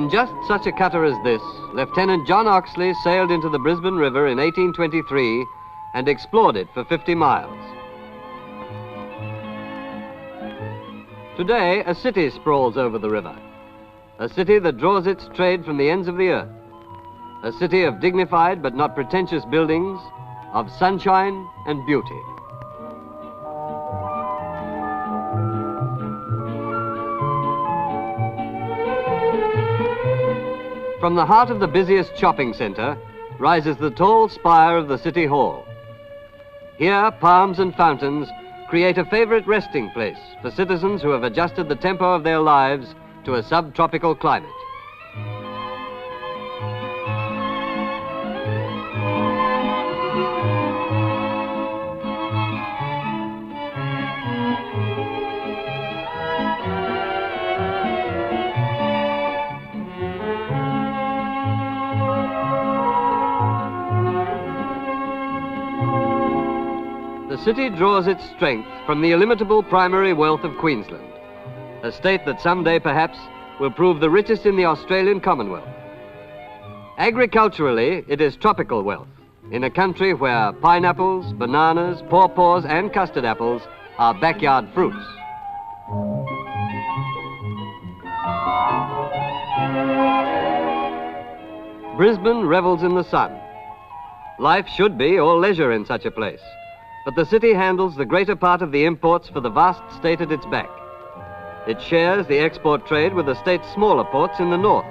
In just such a cutter as this, Lieutenant John Oxley sailed into the Brisbane River in 1823 and explored it for 50 miles. Today, a city sprawls over the river, a city that draws its trade from the ends of the earth, a city of dignified but not pretentious buildings, of sunshine and beauty. From the heart of the busiest shopping centre rises the tall spire of the City Hall. Here, palms and fountains create a favourite resting place for citizens who have adjusted the tempo of their lives to a subtropical climate. The city draws its strength from the illimitable primary wealth of Queensland, a state that someday perhaps will prove the richest in the Australian Commonwealth. Agriculturally, it is tropical wealth in a country where pineapples, bananas, pawpaws and custard apples are backyard fruits. Brisbane revels in the sun. Life should be all leisure in such a place, but the city handles the greater part of the imports for the vast state at its back. It shares the export trade with the state's smaller ports in the north,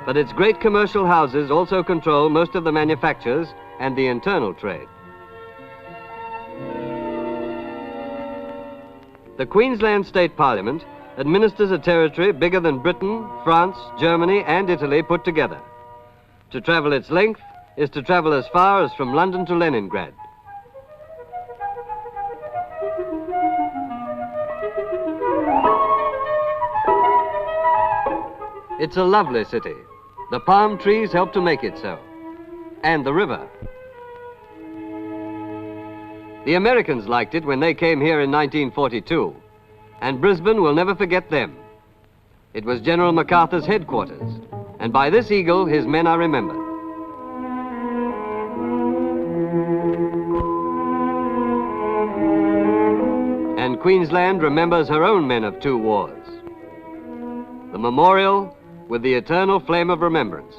but its great commercial houses also control most of the manufactures and the internal trade. The Queensland State Parliament administers a territory bigger than Britain, France, Germany and Italy put together. To travel its length is to travel as far as from London to Leningrad. It's a lovely city. The palm trees help to make it so. And the river. The Americans liked it when they came here in 1942, and Brisbane will never forget them. It was General MacArthur's headquarters, and by this eagle his men are remembered. And Queensland remembers her own men of two wars. The memorial with the eternal flame of remembrance.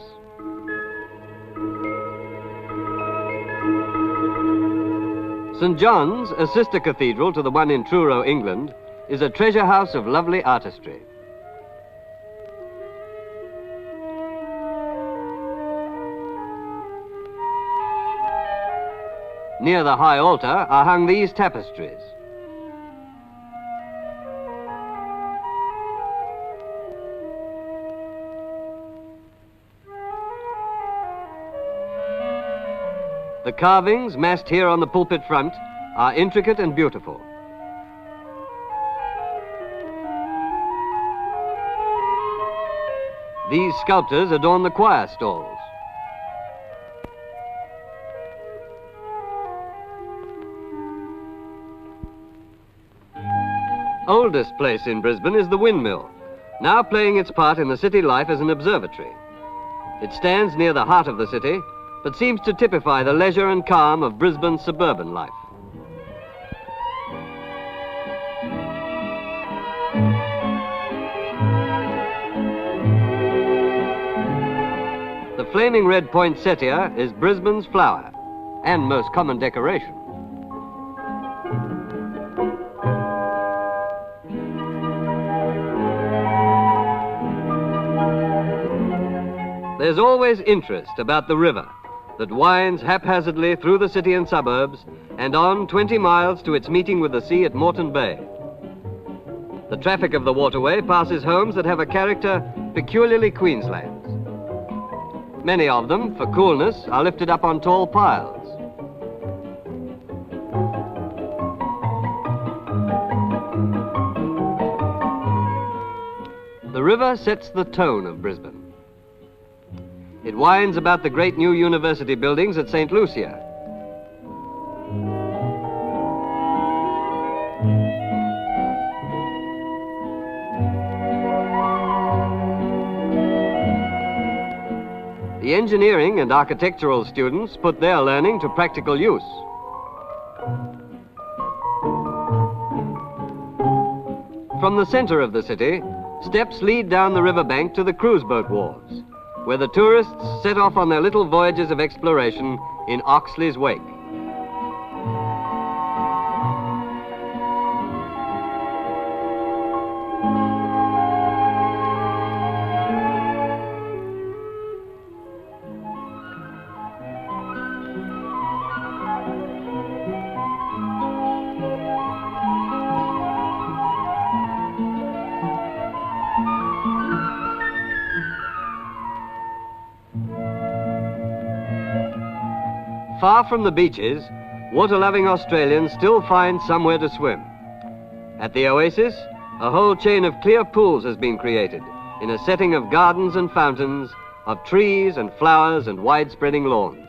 St. John's, a sister cathedral to the one in Truro, England, is a treasure house of lovely artistry. Near the high altar are hung these tapestries. The carvings massed here on the pulpit front are intricate and beautiful. These sculptures adorn the choir stalls. Oldest place in Brisbane is the windmill, now playing its part in the city life as an observatory. It stands near the heart of the city, but seems to typify the leisure and calm of Brisbane's suburban life. The flaming red poinsettia is Brisbane's flower and most common decoration. There's always interest about the river that winds haphazardly through the city and suburbs and on 20 miles to its meeting with the sea at Moreton Bay. The traffic of the waterway passes homes that have a character peculiarly Queensland's. Many of them, for coolness, are lifted up on tall piles. The river sets the tone of Brisbane. It winds about the great new university buildings at St. Lucia. engineering and architectural students put their learning to practical use. From the center of the city, steps lead down the riverbank to the cruise boat wharves, where the tourists set off on their little voyages of exploration in Oxley's wake. Far from the beaches, water-loving Australians still find somewhere to swim. At the oasis, a whole chain of clear pools has been created in a setting of gardens and fountains, of trees and flowers and wide-spreading lawns.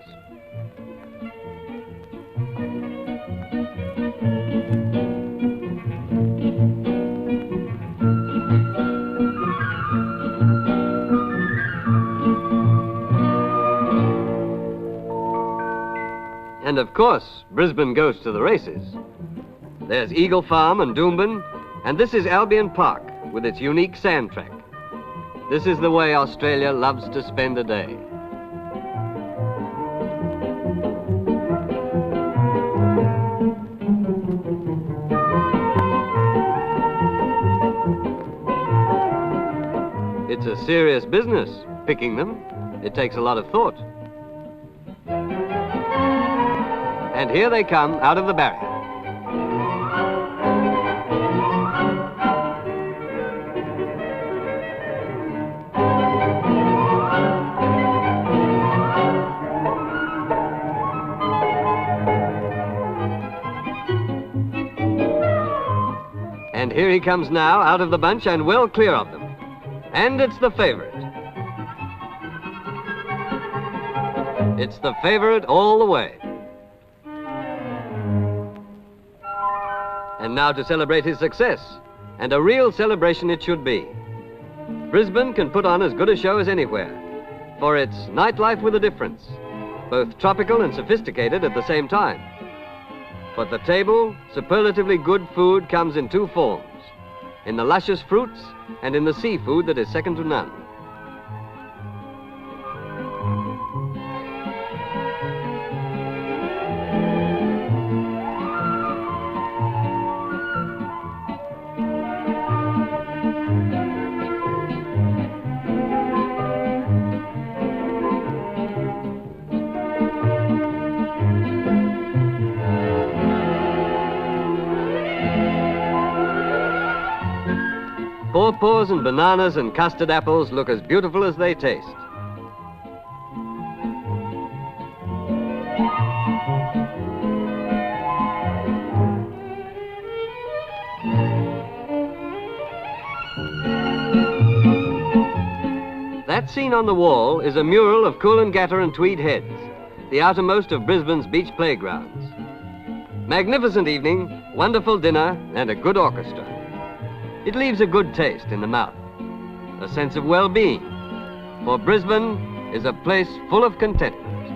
And of course, Brisbane goes to the races. There's Eagle Farm and Doomben, and this is Albion Park with its unique sand track. This is the way Australia loves to spend a day. It's a serious business, picking them. It takes a lot of thought. And here they come out of the barrier. And here he comes now out of the bunch and well clear of them. And it's the favorite. It's the favorite all the way. And now to celebrate his success, and a real celebration it should be. Brisbane can put on as good a show as anywhere, for it's nightlife with a difference, both tropical and sophisticated at the same time. For at the table, superlatively good food comes in two forms, in the luscious fruits and in the seafood that is second to none. Pawpaws and bananas and custard apples look as beautiful as they taste. That scene on the wall is a mural of Coolangatta and Tweed Heads, the outermost of Brisbane's beach playgrounds. Magnificent evening, wonderful dinner, and a good orchestra. It leaves a good taste in the mouth, a sense of well-being, for Brisbane is a place full of contentment.